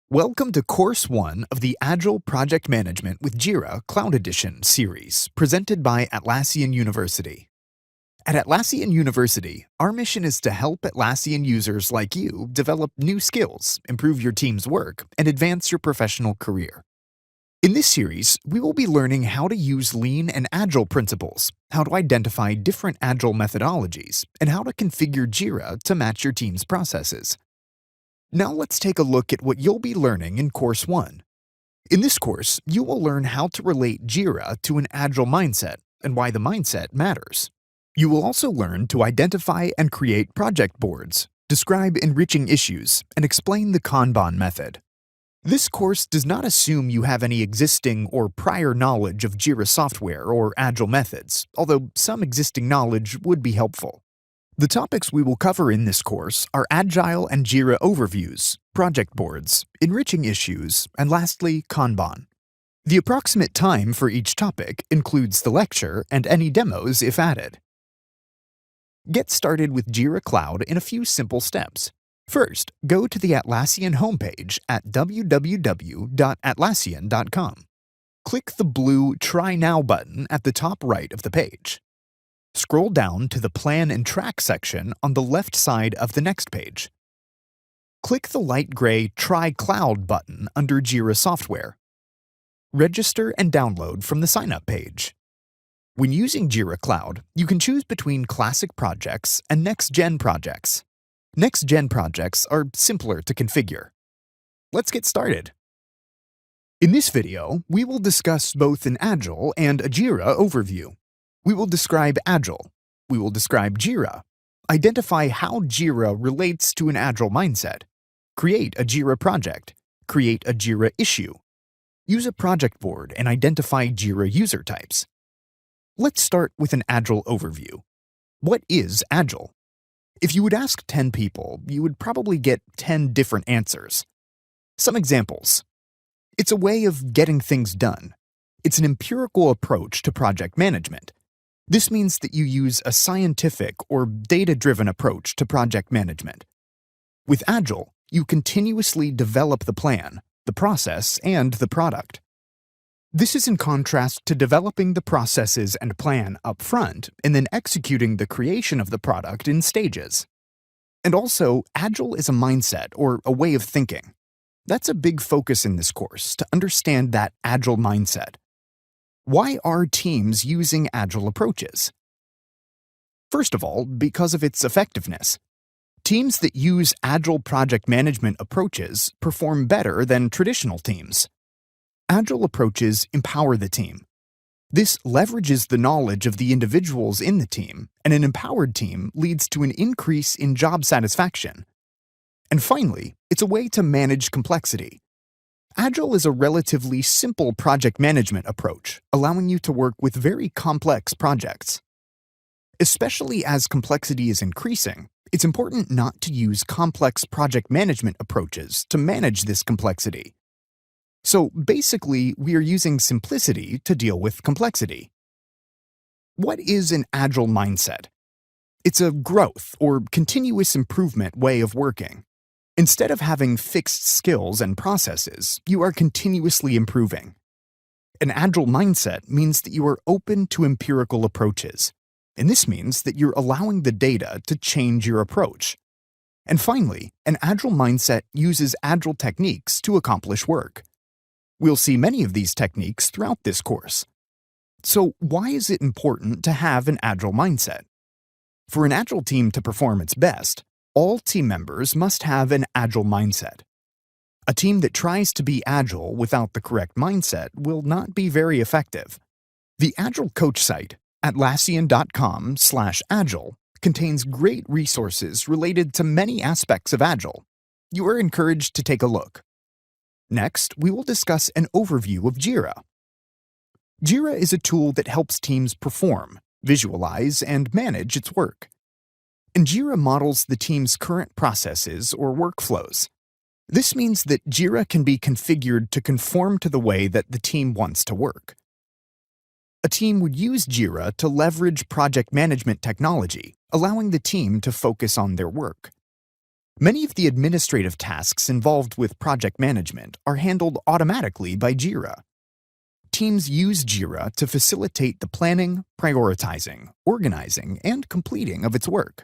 Welcome to Course 1 of the Agile Project Management with Jira Cloud Edition series, presented by Atlassian University. At Atlassian University, our mission is to help Atlassian users like you develop new skills, improve your team's work, and advance your professional career. In this series, we will be learning how to use Lean and Agile principles, how to identify different Agile methodologies, and how to configure Jira to match your team's processes. Now let's take a look at what you'll be learning in Course 1. In this course, you will learn how to relate Jira to an Agile mindset and why the mindset matters. You will also learn to identify and create project boards, describe enriching issues, and explain the Kanban method. This course does not assume you have any existing or prior knowledge of Jira software or Agile methods, although some existing knowledge would be helpful. The topics we will cover in this course are Agile and Jira overviews, project boards, enriching issues, and lastly, Kanban. The approximate time for each topic includes the lecture and any demos if added. Get started with Jira Cloud in a few simple steps. First, go to the Atlassian homepage at www.atlassian.com. Click the blue Try Now button at the top right of the page. Scroll down to the Plan and Track section on the left side of the next page. Click the light gray Try Cloud button under Jira Software. Register and download from the Sign Up page. When using Jira Cloud, you can choose between Classic projects and Next-Gen projects. Next-Gen projects are simpler to configure. Let's get started. In this video, we will discuss both an Agile and a Jira overview. We will describe Agile. We will describe Jira. Identify how Jira relates to an Agile mindset. Create a Jira project. Create a Jira issue. Use a project board and identify Jira user types. Let's start with an Agile overview. What is Agile? If you would ask 10 people, you would probably get 10 different answers. Some examples. It's a way of getting things done. It's an empirical approach to project management. This means that you use a scientific or data-driven approach to project management. With Agile, you continuously develop the plan, the process, and the product. This is in contrast to developing the processes and plan up front and then executing the creation of the product in stages. And also, Agile is a mindset or a way of thinking. That's a big focus in this course, to understand that Agile mindset. Why are teams using Agile approaches? First of all, because of its effectiveness. Teams that use Agile project management approaches perform better than traditional teams. Agile approaches empower the team. This leverages the knowledge of the individuals in the team, and an empowered team leads to an increase in job satisfaction. And finally, it's a way to manage complexity. Agile is a relatively simple project management approach, allowing you to work with very complex projects. Especially as complexity is increasing, it's important not to use complex project management approaches to manage this complexity. So basically, we are using simplicity to deal with complexity. What is an Agile mindset? It's a growth or continuous improvement way of working. Instead of having fixed skills and processes, you are continuously improving. An Agile mindset means that you are open to empirical approaches, and this means that you're allowing the data to change your approach. And finally, an Agile mindset uses Agile techniques to accomplish work. We'll see many of these techniques throughout this course. So why is it important to have an Agile mindset? For an Agile team to perform its best, all team members must have an Agile mindset. A team that tries to be Agile without the correct mindset will not be very effective. The Agile coach site, atlassian.com/agile, contains great resources related to many aspects of Agile. You are encouraged to take a look. Next, we will discuss an overview of Jira. Jira is a tool that helps teams perform, visualize, and manage its work. And Jira models the team's current processes or workflows. This means that Jira can be configured to conform to the way that the team wants to work. A team would use Jira to leverage project management technology, allowing the team to focus on their work. Many of the administrative tasks involved with project management are handled automatically by Jira. Teams use Jira to facilitate the planning, prioritizing, organizing, and completing of its work.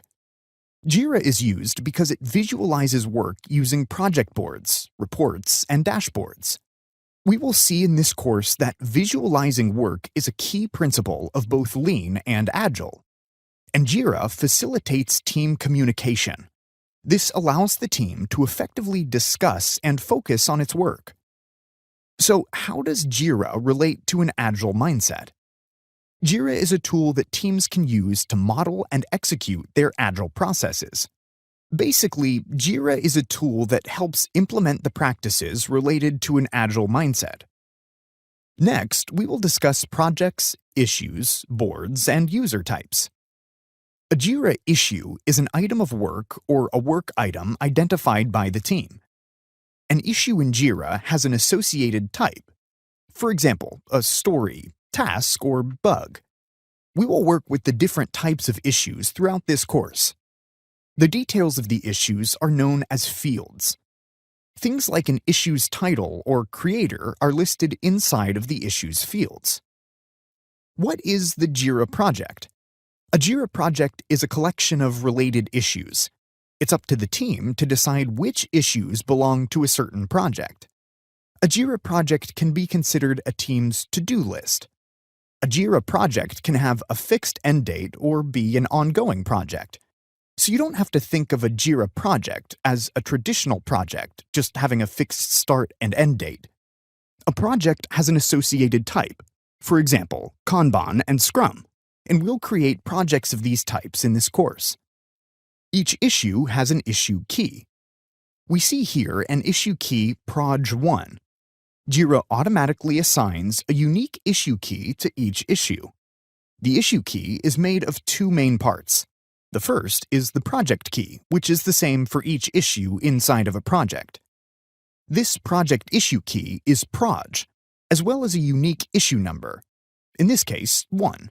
Jira is used because it visualizes work using project boards, reports, and dashboards. We will see in this course that visualizing work is a key principle of both Lean and Agile. And Jira facilitates team communication. This allows the team to effectively discuss and focus on its work. So, how does Jira relate to an Agile mindset? Jira is a tool that teams can use to model and execute their Agile processes. Basically, Jira is a tool that helps implement the practices related to an Agile mindset. Next, we will discuss projects, issues, boards, and user types. A Jira issue is an item of work or a work item identified by the team. An issue in Jira has an associated type. For example, a story, task, or bug. We will work with the different types of issues throughout this course. The details of the issues are known as fields. Things like an issue's title or creator are listed inside of the issue's fields. What is the Jira project? A Jira project is a collection of related issues. It's up to the team to decide which issues belong to a certain project. A Jira project can be considered a team's to-do list. A Jira project can have a fixed end date or be an ongoing project. So you don't have to think of a Jira project as a traditional project, just having a fixed start and end date. A project has an associated type, for example, Kanban and Scrum, and we'll create projects of these types in this course. Each issue has an issue key. We see here an issue key proj1. Jira automatically assigns a unique issue key to each issue. The issue key is made of two main parts. The first is the project key, which is the same for each issue inside of a project. This project issue key is proj, as well as a unique issue number, in this case, 1.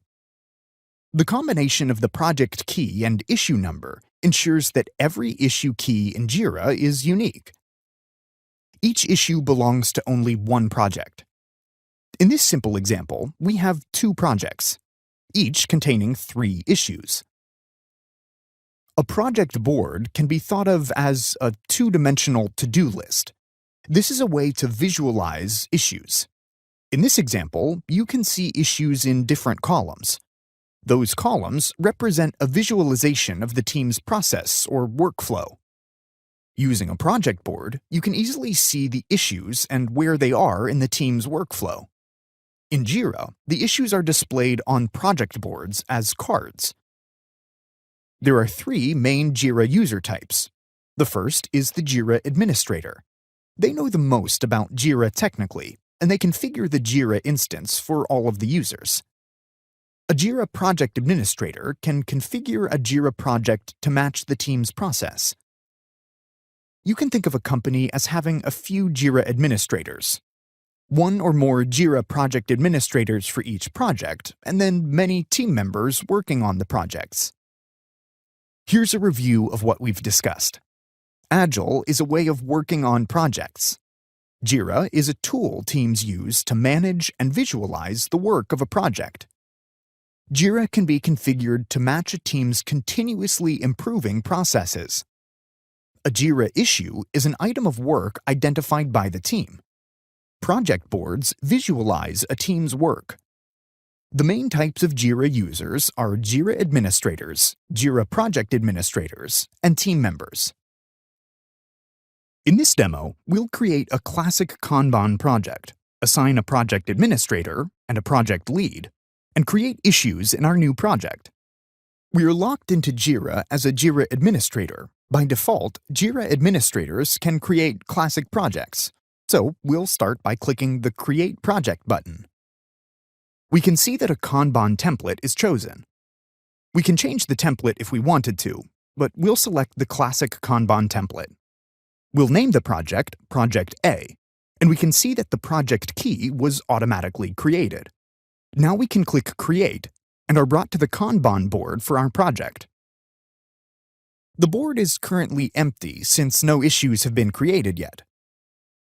The combination of the project key and issue number ensures that every issue key in Jira is unique. Each issue belongs to only one project. In this simple example, we have 2 projects, each containing 3 issues. A project board can be thought of as a 2-dimensional to-do list. This is a way to visualize issues. In this example, you can see issues in different columns. Those columns represent a visualization of the team's process or workflow. Using a project board, you can easily see the issues and where they are in the team's workflow. In Jira, the issues are displayed on project boards as cards. There are 3 main Jira user types. The first is the Jira administrator. They know the most about Jira technically, and they configure the Jira instance for all of the users. A Jira project administrator can configure a Jira project to match the team's process. You can think of a company as having a few Jira administrators. 1 or more Jira project administrators for each project, and then many team members working on the projects. Here's a review of what we've discussed. Agile is a way of working on projects. Jira is a tool teams use to manage and visualize the work of a project. Jira can be configured to match a team's continuously improving processes. A Jira issue is an item of work identified by the team. Project boards visualize a team's work. The main types of Jira users are Jira administrators, Jira project administrators, and team members. In this demo, we'll create a classic Kanban project, assign a project administrator and a project lead, and create issues in our new project. We are locked into Jira as a Jira administrator. By default, Jira administrators can create classic projects, so we'll start by clicking the Create Project button. We can see that a Kanban template is chosen. We can change the template if we wanted to, but we'll select the classic Kanban template. We'll name the project Project A, and we can see that the project key was automatically created. Now we can click Create and are brought to the Kanban board for our project. The board is currently empty since no issues have been created yet.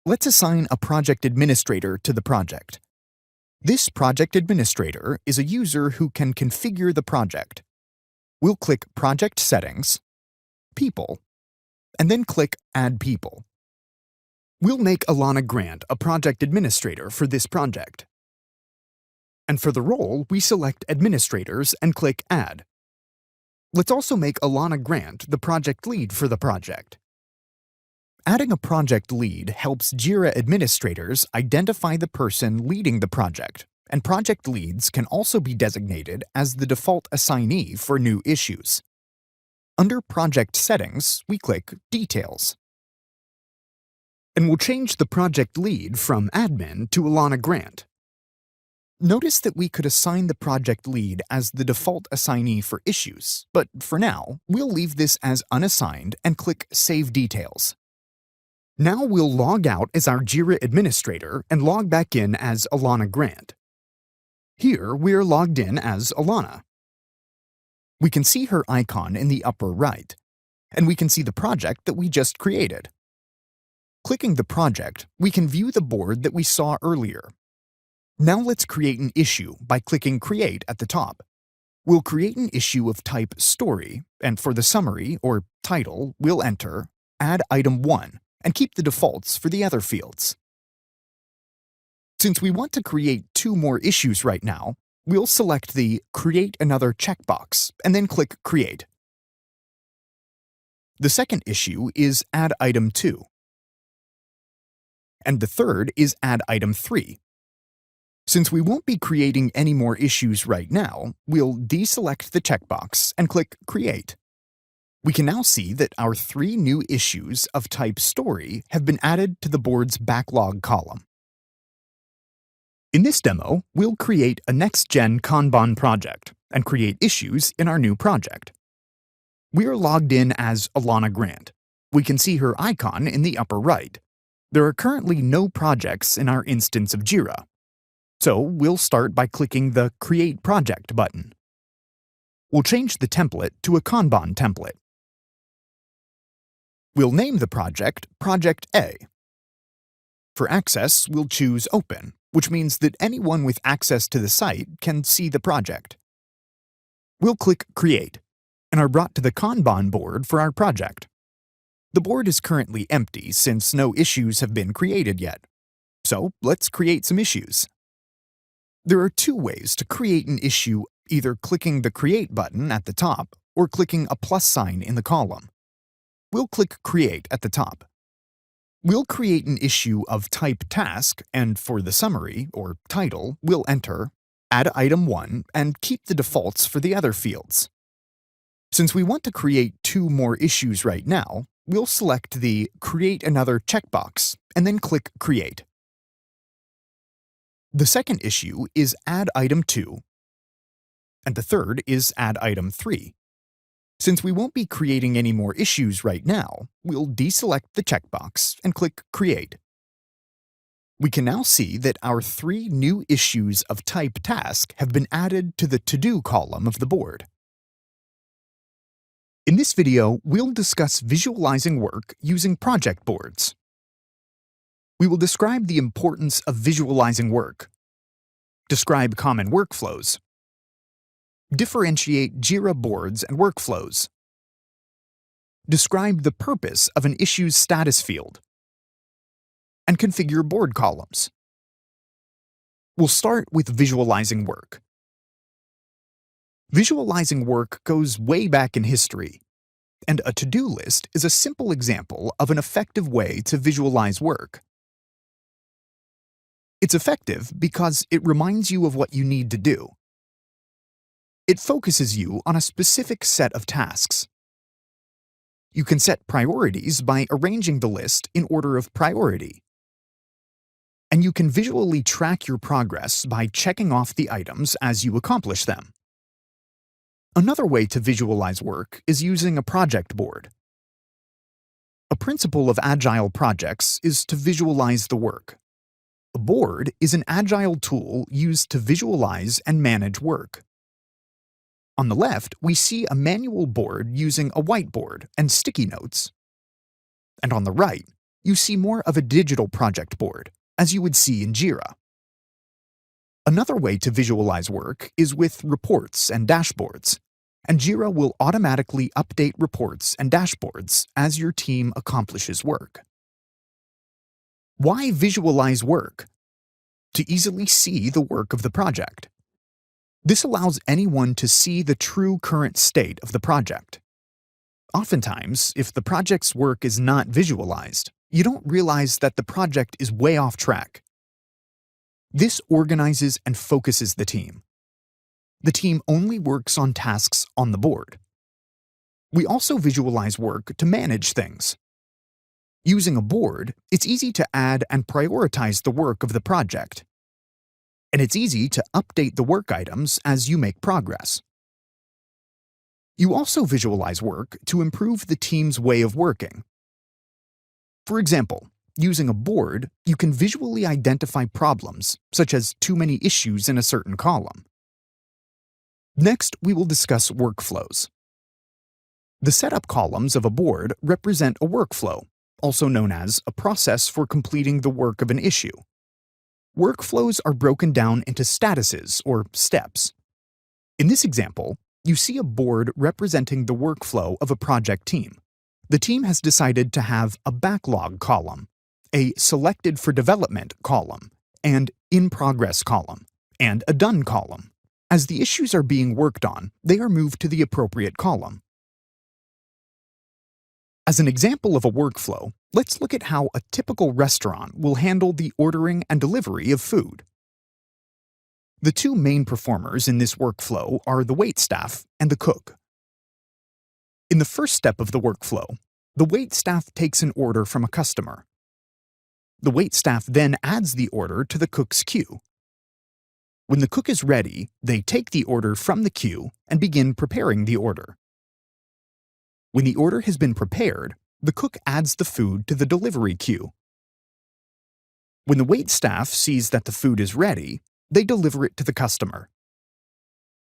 Let's assign a project administrator to the project. This project administrator is a user who can configure the project. We'll click Project Settings, People, and then click Add People. We'll make Alana Grant a project administrator for this project. And for the role, we select Administrators and click Add. Let's also make Alana Grant the project lead for the project. Adding a project lead helps Jira administrators identify the person leading the project, and project leads can also be designated as the default assignee for new issues. Under Project Settings, we click Details. And we'll change the project lead from Admin to Alana Grant. Notice that we could assign the project lead as the default assignee for issues, but for now, we'll leave this as unassigned and click Save Details. Now we'll log out as our Jira administrator and log back in as Alana Grant. Here, we're logged in as Alana. We can see her icon in the upper right, and we can see the project that we just created. Clicking the project, we can view the board that we saw earlier. Now let's create an issue by clicking Create at the top. We'll create an issue of type Story, and for the summary or title, we'll enter Add Item 1 and keep the defaults for the other fields. Since we want to create 2 more issues right now, we'll select the Create Another checkbox and then click Create. The second issue is Add Item 2. And the third is Add Item 3. Since we won't be creating any more issues right now, we'll deselect the checkbox and click Create. We can now see that our 3 new issues of type Story have been added to the board's backlog column. In this demo, we'll create a next-gen Kanban project and create issues in our new project. We are logged in as Alana Grant. We can see her icon in the upper right. There are currently no projects in our instance of Jira. So we'll start by clicking the Create Project button. We'll change the template to a Kanban template. We'll name the project Project A. For access, we'll choose Open, which means that anyone with access to the site can see the project. We'll click Create, and are brought to the Kanban board for our project. The board is currently empty since no issues have been created yet. So let's create some issues. There are 2 ways to create an issue, either clicking the Create button at the top or clicking a plus sign in the column. We'll click Create at the top. We'll create an issue of type Task, and for the summary, or title, we'll enter Add Item 1 and keep the defaults for the other fields. Since we want to create 2 more issues right now, we'll select the Create Another checkbox and then click Create. The second issue is Add Item 2, and the third is Add Item 3. Since we won't be creating any more issues right now, we'll deselect the checkbox and click Create. We can now see that our 3 new issues of type Task have been added to the To-Do column of the board. In this video, we'll discuss visualizing work using project boards. We will describe the importance of visualizing work, describe common workflows, differentiate Jira boards and workflows, describe the purpose of an issue's status field, and configure board columns. We'll start with visualizing work. Visualizing work goes way back in history, and a to-do list is a simple example of an effective way to visualize work. It's effective because it reminds you of what you need to do. It focuses you on a specific set of tasks. You can set priorities by arranging the list in order of priority. And you can visually track your progress by checking off the items as you accomplish them. Another way to visualize work is using a project board. A principle of Agile projects is to visualize the work. A board is an Agile tool used to visualize and manage work. On the left, we see a manual board using a whiteboard and sticky notes. And on the right, you see more of a digital project board, as you would see in Jira. Another way to visualize work is with reports and dashboards, and Jira will automatically update reports and dashboards as your team accomplishes work. Why visualize work? To easily see the work of the project. This allows anyone to see the true current state of the project. Oftentimes, if the project's work is not visualized, you don't realize that the project is way off track. This organizes and focuses the team. The team only works on tasks on the board. We also visualize work to manage things. Using a board, it's easy to add and prioritize the work of the project. And it's easy to update the work items as you make progress. You also visualize work to improve the team's way of working. For example, using a board, you can visually identify problems, such as too many issues in a certain column. Next, we will discuss workflows. The setup columns of a board represent a workflow, also known as a process for completing the work of an issue. Workflows are broken down into statuses or steps. In this example, you see a board representing the workflow of a project team. The team has decided to have a backlog column, a selected for development column, and in progress column, and a done column. As the issues are being worked on, they are moved to the appropriate column. As an example of a workflow, let's look at how a typical restaurant will handle the ordering and delivery of food. The two main performers in this workflow are the waitstaff and the cook. In the first step of the workflow, the waitstaff takes an order from a customer. The waitstaff then adds the order to the cook's queue. When the cook is ready, they take the order from the queue and begin preparing the order. When the order has been prepared, the cook adds the food to the delivery queue. When the waitstaff sees that the food is ready, they deliver it to the customer.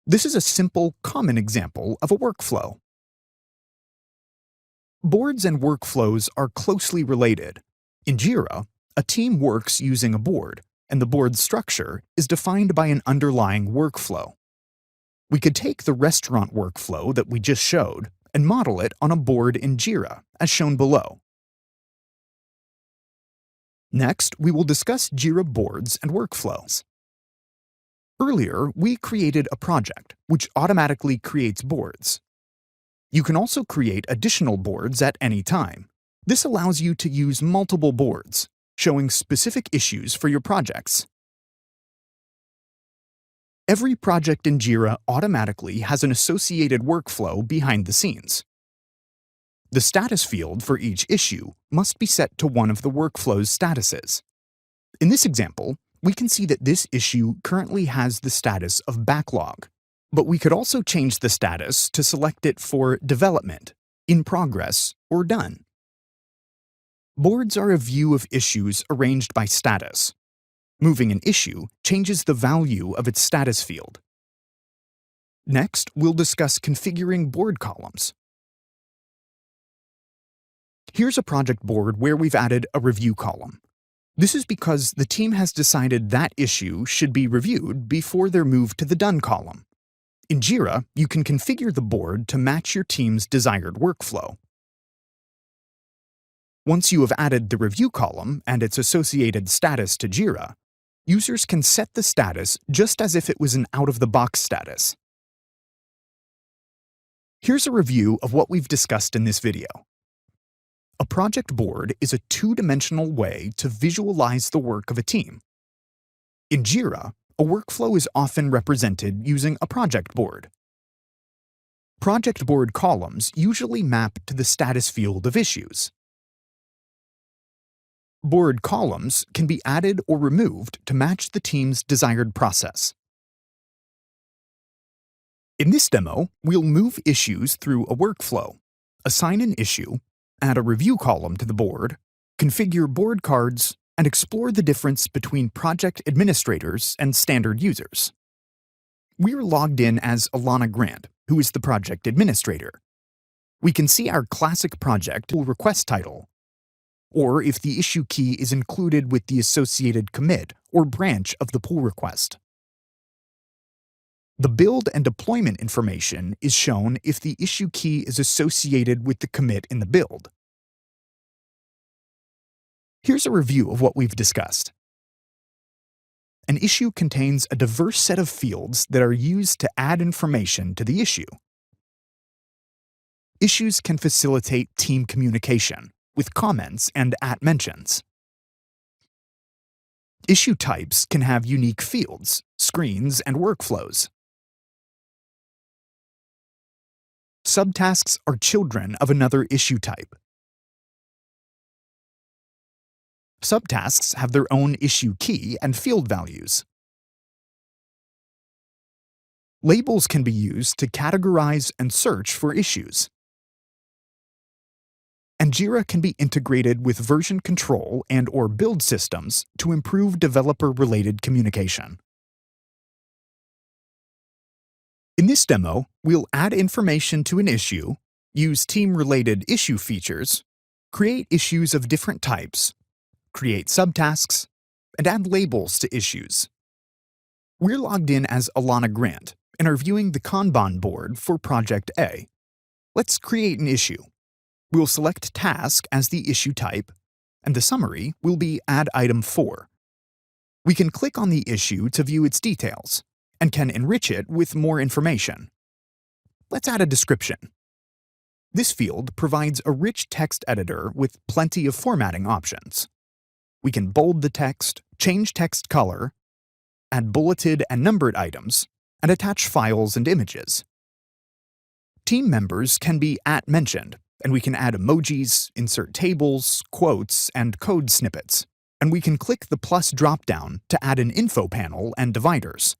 This is a simple, common example of a workflow. Boards and workflows are closely related. In Jira, a team works using a board, and the board's structure is defined by an underlying workflow. We could take the restaurant workflow that we just showed and model it on a board in Jira, as shown below. Next, we will discuss Jira boards and workflows. Earlier, we created a project, which automatically creates boards. You can also create additional boards at any time. This allows you to use multiple boards, showing specific issues for your projects. Every project in Jira automatically has an associated workflow behind the scenes. The status field for each issue must be set to one of the workflow's statuses. In this example, we can see that this issue currently has the status of backlog, but we could also change the status to select it for development, in progress, or done. Boards are a view of issues arranged by status. Moving an issue changes the value of its status field. Next, we'll discuss configuring board columns. Here's a project board where we've added a review column. This is because the team has decided that issue should be reviewed before they're moved to the done column. In Jira, you can configure the board to match your team's desired workflow. Once you have added the review column and its associated status to Jira, users can set the status just as if it was an out-of-the-box status. Here's a review of what we've discussed in this video. A project board is a two-dimensional way to visualize the work of a team. In Jira, a workflow is often represented using a project board. Project board columns usually map to the status field of issues. Board columns can be added or removed to match the team's desired process. In this demo, we'll move issues through a workflow, assign an issue, add a review column to the board, configure board cards, and explore the difference between project administrators and standard users. We're logged in as Alana Grant, who is the project administrator. We can see our classic project pull request title, or if the issue key is included with the associated commit or branch of the pull request. The build and deployment information is shown if the issue key is associated with the commit in the build. Here's a review of what we've discussed. An issue contains a diverse set of fields that are used to add information to the issue. Issues can facilitate team communication with comments and @mentions. Issue types can have unique fields, screens, and workflows. Subtasks are children of another issue type. Subtasks have their own issue key and field values. Labels can be used to categorize and search for issues. And Jira can be integrated with version control and/or build systems to improve developer-related communication. In this demo, we'll add information to an issue, use team-related issue features, create issues of different types, create subtasks, and add labels to issues. We're logged in as Alana Grant and are viewing the Kanban board for Project A. Let's create an issue. We'll select Task as the issue type, and the summary will be Add Item 4. We can click on the issue to view its details, and can enrich it with more information. Let's add a description. This field provides a rich text editor with plenty of formatting options. We can bold the text, change text color, add bulleted and numbered items, and attach files and images. Team members can be @mentioned, and we can add emojis, insert tables, quotes, and code snippets. And we can click the plus drop-down to add an info panel and dividers.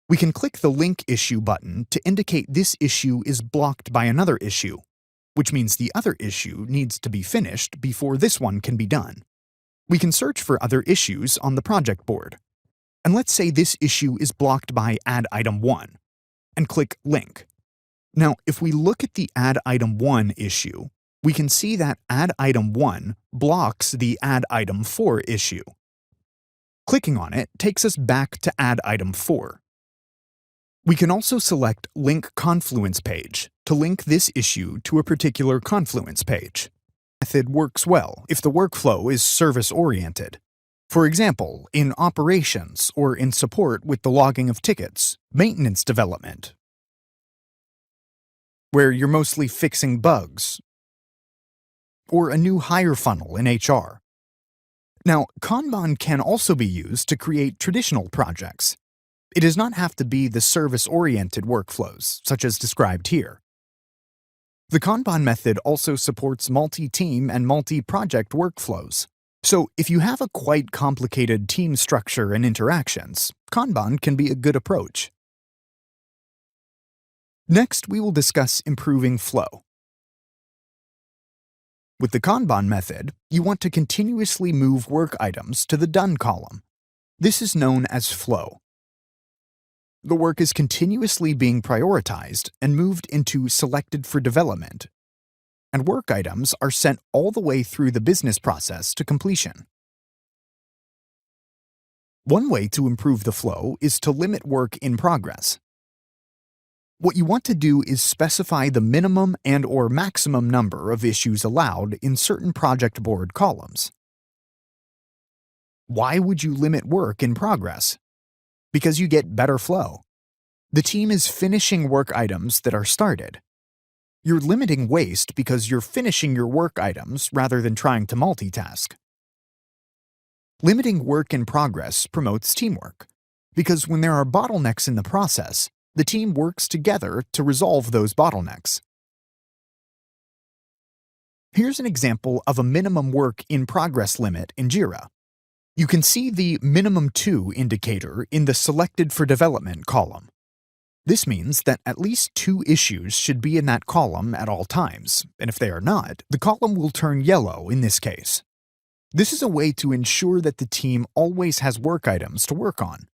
We can click the Link Issue button to indicate this issue is blocked by another issue, which means the other issue needs to be finished before this one can be done. We can search for other issues on the project board. And let's say this issue is blocked by Add Item 1, and click Link. Now, if we look at the Add Item 1 issue, we can see that Add Item 1 blocks the Add Item 4 issue. Clicking on it takes us back to Add Item 4. We can also select Link Confluence Page to link this issue to a particular Confluence page. This method works well if the workflow is service-oriented. For example, in operations or in support with the logging of tickets, maintenance development, where you're mostly fixing bugs, or a new hire funnel in HR. Now, Kanban can also be used to create traditional projects. It does not have to be the service-oriented workflows, such as described here. The Kanban method also supports multi-team and multi-project workflows. So if you have a quite complicated team structure and interactions, Kanban can be a good approach. Next, we will discuss improving flow. With the Kanban method, you want to continuously move work items to the Done column. This is known as flow. The work is continuously being prioritized and moved into Selected for Development, and work items are sent all the way through the business process to completion. One way to improve the flow is to limit work in progress. What you want to do is specify the minimum and/or maximum number of issues allowed in certain project board columns. Why would you limit work in progress? Because you get better flow. The team is finishing work items that are started. You're limiting waste because you're finishing your work items rather than trying to multitask. Limiting work in progress promotes teamwork, because when there are bottlenecks in the process, the team works together to resolve those bottlenecks. Here's an example of a minimum work in progress limit in Jira. You can see the minimum 2 indicator in the Selected for Development column. This means that at least 2 issues should be in that column at all times, and if they are not, the column will turn yellow in this case. This is a way to ensure that the team always has work items to work on.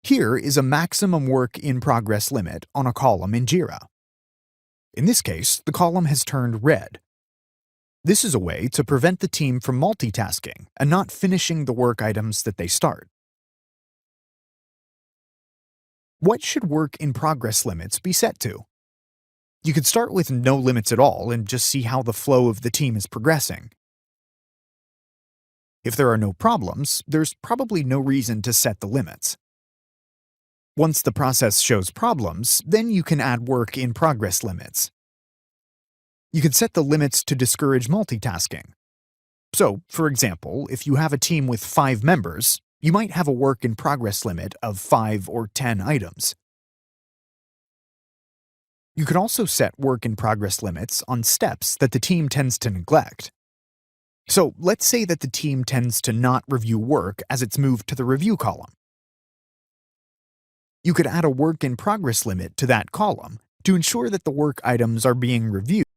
Here is a maximum work in progress limit on a column in Jira. In this case, the column has turned red. This is a way to prevent the team from multitasking and not finishing the work items that they start. What should work in progress limits be set to? You could start with no limits at all and just see how the flow of the team is progressing. If there are no problems, there's probably no reason to set the limits. Once the process shows problems, then you can add work in progress limits. You can set the limits to discourage multitasking. So, for example, if you have a team with 5 members, you might have a work in progress limit of 5 or 10 items. You can also set work in progress limits on steps that the team tends to neglect. So let's say that the team tends to not review work as it's moved to the review column. You could add a work in progress limit to that column to ensure that the work items are being reviewed